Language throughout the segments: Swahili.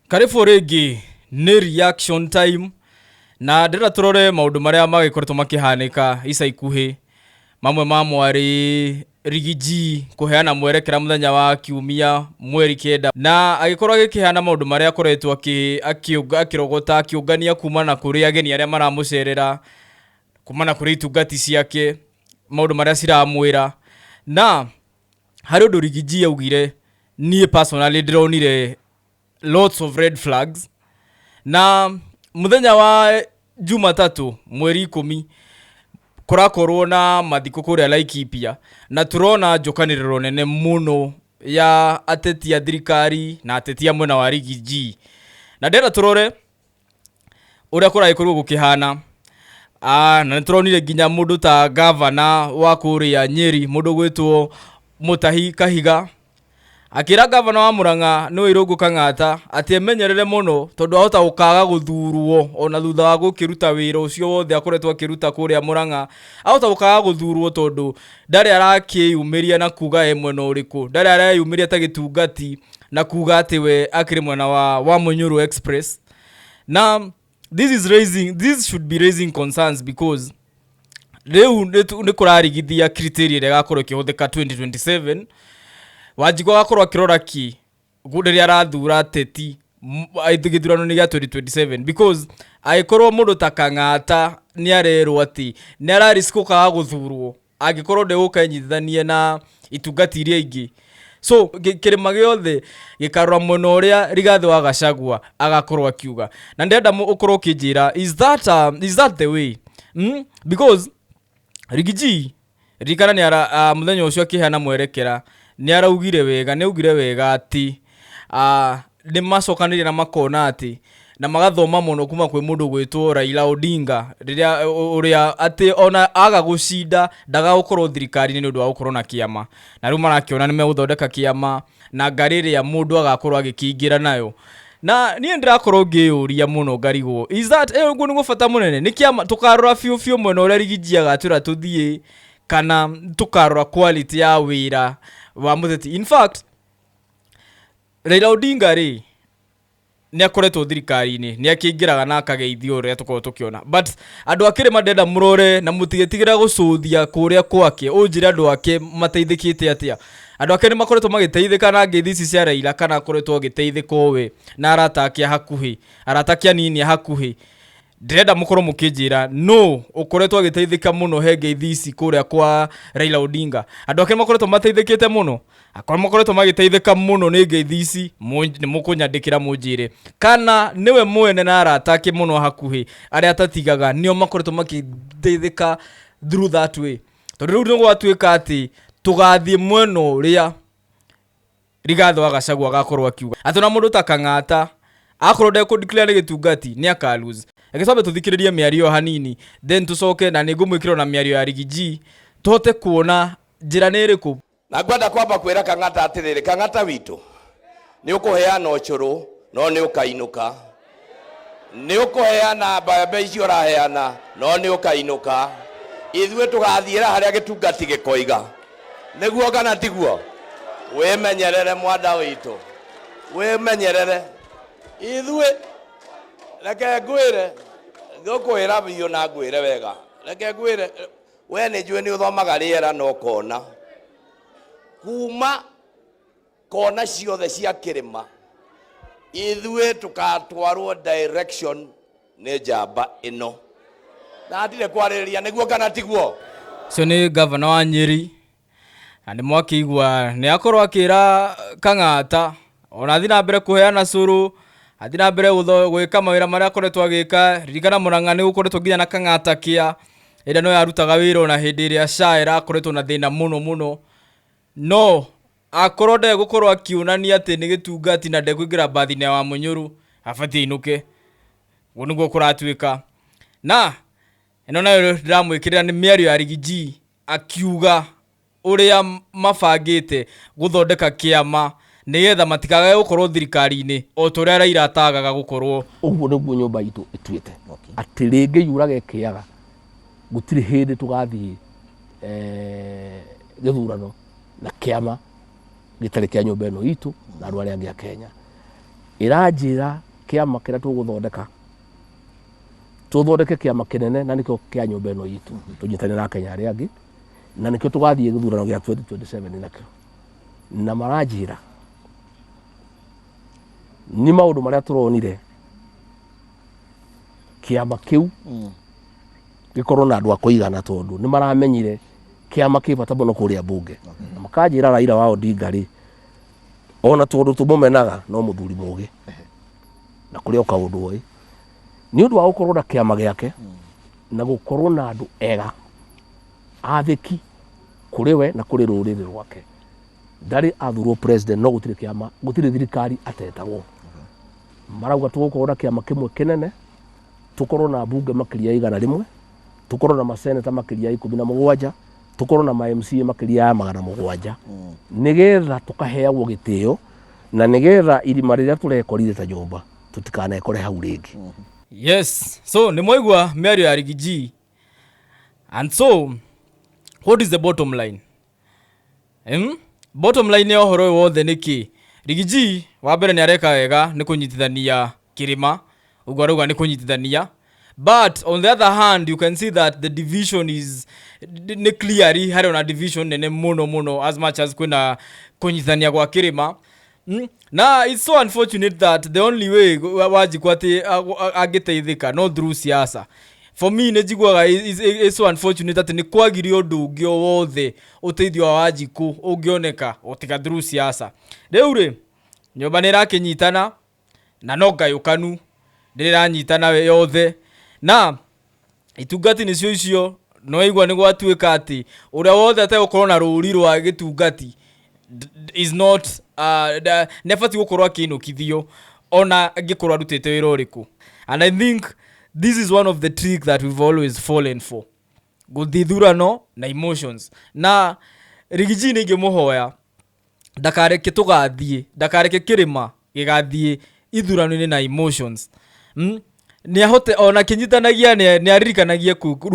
Karibu rĩngĩ nĩ reaction time na ndĩra tũrore maũndũ marĩa magĩkoretwo makĩhanĩka ica ikuhĩ. Mamwe marĩ Rigathi kũheana mwerekera mũthenya wa Kiumia mweri 9 na agĩkorwo agĩkĩheana maũndũ marĩa akoretwo akĩrogota akĩũngania kumana kũrĩ ageni arĩa maramũcerera, kumana kũrĩ itungati ciake, maũndũ marĩa ciramwĩra. Na harĩ ũndũ Rigathi augire, niĩ personally ndĩronire lots of red flags. Na mũthenya wa Jumatatu mweri 10 kũrakorwo na mathiko kũrĩa Laikipia, na turona njokanĩrĩro nene muno ya ateti a thirikari na ateti a mwena wa Rigathi. Na ndĩra tũrore ũrĩa kũragĩkorwo gũkĩhana. Na nĩtũronire nginya mũndũ ta governor wa kũrĩa Nyeri, mũndũ gwĩtwo Mutahi Kahiga, akĩra governor wa Murang'a nĩ Irũngũ Kang'ata atĩ emenyerere mũno tondũ ahota gũkaga gũthurwo ona thutha wa gũkĩruta wĩra ũcio wothe akoretwo akĩruta kũrĩa Murang'a. Ahota gũkaga gũthurwo tondũ ndarĩ arakĩyumĩria na kuga mwena ũrĩkũ, ndarĩ areyumĩria ta gĩtungati na kuga atĩ we akĩrĩ mwena wa Munyuru Express. Na this should be raising concerns because rĩu nĩ kũrarigithia criteria ĩrĩa gakorwo ĩkĩhũthĩka 2027. Wanjiku agakorwo akĩrora ki rĩrĩa arathura ateti gĩthurano-inĩ gĩa 2027 because agĩkorwo mũndũ ta Kang'ata nĩ arerwo atĩ nĩ ararisk gũkaga gũthurwo angĩkorwo ndegũkenyithania na itungati iria ingĩ. So kĩrĩma gĩothe gĩkarora mwena ũrĩa Rigathi wa Gachagua agakorwo akiuga. Na ndenda ũkorwo ũkĩnjĩra, is that the way? Because Rigathi rikana nĩ mũthenya ũcio akĩheana mwerekera nĩ araugire wega atĩ nĩ macokanĩrĩria na makona atĩ na magathoma mũno kuma kwĩ mũndũ gwĩtwo Raila Odinga ũrĩa atĩ ona aga gũcinda ndagagũkorwo thirikari-inĩ nĩ ũndũ wa gũkorwo na kĩama. Na rĩu marakĩona nĩ megũthondeka kĩama na ngari ĩrĩa mũndũ agakorwo agĩkĩingĩra nayo. Na niĩ ndĩrakorwo ngĩyũria mũno ngarigwo, is that ũguo nĩ gũbata mũnene? Nĩ kĩama tũkarora biũ mwena ũrĩa Rigathi agatwĩra tũthiĩ, kana tũkarora quality ya wĩra wa mũteti? In fact, Raila Odinga nĩ akoretwo thirikari-inĩ, nĩ akĩingĩraga na akageithio ũrĩa tũkorwo tũkĩona. But andũ akĩrĩ mandenda mũrore na mũtigetigĩra gũcũthia kũrĩa kwake, ũnjĩre andũ ake mateithĩkĩte atĩa. Andũ ake nĩ makoretwo magĩteithĩka na ngeithi ici cia Raila, kana akoretwo agĩteithĩka we na arata ake hakuhĩ, arata ake anini hakuhĩ? Ndĩrenda mũkorwo mũkĩnjĩra no ũkoretwo agĩteithĩka mũno he ngeithi ici kũrĩa kwa Raila Odinga. Andũ ake makoretwo mateithĩkĩte mũno, akorwo makoretwo magĩteithĩka mũno nĩ ngeithi ici, nĩ mũkũnyandĩkĩra mũnjĩre, kana nĩwe mwene na arata ake mũno hakuhĩ arĩa atatigaga nĩo makoretwo magĩteithĩka through that way. Tondũ rĩu nĩ gwatuĩka atĩ tũgathiĩ mwena ũrĩa Rigathi wa Gachagua agakorwo akiuga atĩ na mũndũ ta Kang'ata akorwo ndekũdeclare nĩ gĩtungati nĩ akalose. Agĩcoka tũthikĩrĩrie mĩario hanini, then tũcoke na nĩ ngũmwĩkĩra na mĩario ya Rigathi tũhote kuona njĩra nĩ ĩrĩkũ. Na ngwenda kwamba kwĩra Kang'ata atĩrĩrĩ, Kang'ata witũ nĩ ũkũheana ũcũrũ no nĩ ũkainũka, nĩ ũkũheana mbembe icio ũraheana no nĩ ũkainũka, ithuĩ tũgathiĩra harĩa gĩtungati gĩkoiga. Nĩguo kana tiguo? Wĩmenyerere mwanda witũ, wĩmenyerere. Ithuĩ reke ngwĩre, ngũkwĩra biũ na ngwĩre wega, reke ngwĩre, we nĩ njũĩ nĩ ũthomaga rĩera no kona kuma kona ciothe cia kĩrĩma, ithuĩ tũgatwarwo direction nĩ njamba ĩno, na ndirĩ kwarĩrĩria. Nĩguo kana tiguo? Ũcio nĩ governor wa Nyeri, na nĩ mwakĩigua nĩ akorwo akĩra Kang'ata ona thiĩ na mbere kũheana cũrũ, athiĩ na mbere gwĩka mawĩra marĩa akoretwo agĩka. Ririkana Murang'a nĩ gũkoretwo nginya na Kang'ata kĩa ĩrĩa no yarutaga wĩra ona hĩndĩ ĩrĩa SHA ĩrakoretwo na thĩna mũno. No akorwo ndegũkorwo akĩonania atĩ nĩ gĩtungati na ndekũingĩra mbathi-inĩ ya Munyuru, abatiĩ ainũke. Ũguo nĩguo kũratuĩka. Na ĩno nayo ndĩramwĩkĩrĩra nĩ mĩario ya Rigathi akiuga ũrĩa mabangĩte gũthondeka kĩama nĩgetha matikagae gũkorwo thirikari-inĩ o ta ũrĩa Raila atagaga gũkorwo. Ũguo nĩguo nyũmba itũ ĩtuĩte atĩ rĩngĩ yuraga ĩkĩaga gũtirĩ hĩndĩ tũgathiĩ gĩthurano na kĩama gĩtarĩ kĩa nyũmba ĩno itũ na andũ arĩa angĩ a Kenya. iranjira kiama kira tuguthondeke kiama kinene na nikio kia nyumba ino yitu tunyitane na Kenya aria angi na nikio tugathie githurano gia 2027 nakio na maranjira ni maundu maria turonire kiama kiu gikorwo na andu akuigana tondu ni maramenyire kiama kibata muno kuria bunge na makanjira Raila wa Odinga ri ona tondu tumumenaga no muthuri mugi na kuria kaundu oi ni undu wa gukorwo na kiama giake na gukorwo na andu ega athiki kuri we na kuri ruriri rwake ndari athurwo president no gutire kiama gutire thirikari atetagwo marauga tugukorwo na kiama kimwe kinene tukorwo na bunge makiria 100 tukorwo na maseneta makiria 17 tukorwo na ma-MCA makiria 700 nigetha tukaheagwo gitio na nigetha irima riria turekorire ta nyumba tutikanekore hau ringi. Yes, so ni mwaigua miario ya Rigiji. And so what is the bottom line? Bottom line ya horo wothe niki Rigiji wa mbere ni areka wega ni kunyitithania kirima ugwaruga ni kunyitithania, but on the other hand you can see that the division is clearly hari on division nene muno as much as kwina kunyitithania kwa kirima. Na it's so unfortunate that the only way wanjiku ati agiteithika no through siasa. For me nejigwaga is so unfortunate that ni kwagiri undu ungi wothe uteithio wa wanjiku ungioneka utika through siasa. Reure nyumba ni rakinyitana na no ngayukanu ndiranyitana yothe na itungati nicio icio no igwa ni gwatuika ati uria wothe ate ukorwo na ruri rwa gitungati is not nefati gukorwo akinukithio ona gikorwo arutete wira uriku. And I think this is one of the tricks that we've always fallen for, guthithurano na emotions. Na Rigiji ni ngimuhoya ndakareke tugathie, ndakareke kirima gigathie ithurano na emotions. Ni ahote ona kinyitanagia ni aririkanagia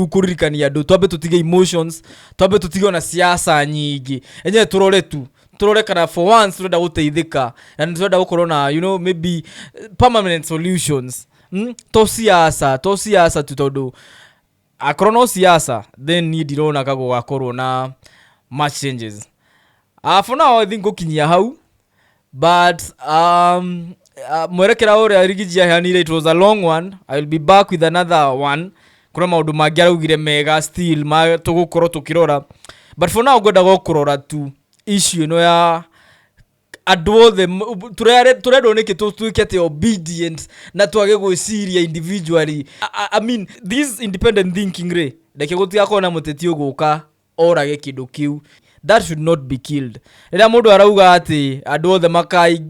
kuririkania andu twambe tutige emotions, twambe tutige na siasa nyingi enye turore kana for once turenda guteithika na turenda gukorwo na maybe permanent solutions. To siasa tutondu akorwo siasa then ni dirona kago gakorwo na much changes. For now I think gukinyia hau, but mwerekera ore Rigiji ahanire it was a long one. I will be back with another one. Kuna maundu mangi araugire mega still ma tugukorwo tukirora, but for now goda gukorora tu issue no ya adwo the turendo niki tuikete obedient na twage gwiciria individually. I mean this independent thinking re ndeke gutia kona muteti uguka orage kindu kiu, that should not be killed. Ila mundu arauga ati adwo the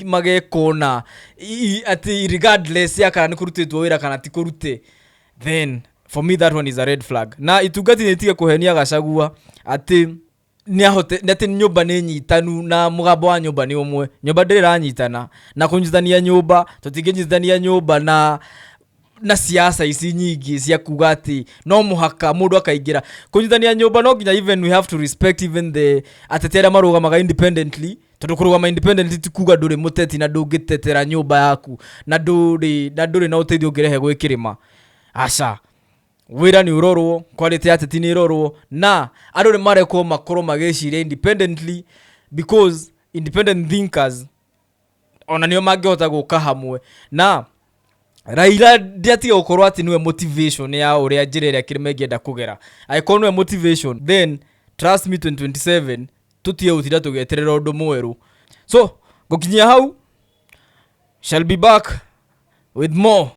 magekona ati regardless ya kana kurutitwo wira kana ti kurute, then for me that one is a red flag. Na itungati netige kuhenia Gachagua ati ni ahote ati nyumba ni nyitanu na mugambo wa nyumba ni umwe. Nyumba ndiranyitana na kunyitithania nyumba, tutigenyitithania nyumba na siasa isi nyingi cia kuga ati no muhaka mundu akaigira kunyitithania nyumba. No nginya even we have to respect even the atetera marugamaga independently, tondu kurugama independently ti kuga nduri muteti na ndungitetera nyumba yaku na nduri na uteithio ngirehe gwikirima. Aca wira ni urorwo, quality ateti ni urorwo na andu ni mareko makorwo mageciria independently, because independent thinkers ona nio mangehota guka hamwe. Na Raila ndiatige gukorwo ati niwe motivation ya uria njirere kirime ngienda kugera. Aiko niwe motivation, then trust me 2027 tutie utira tugeterera undu mweru. So gukinyia hau, shall be back with more.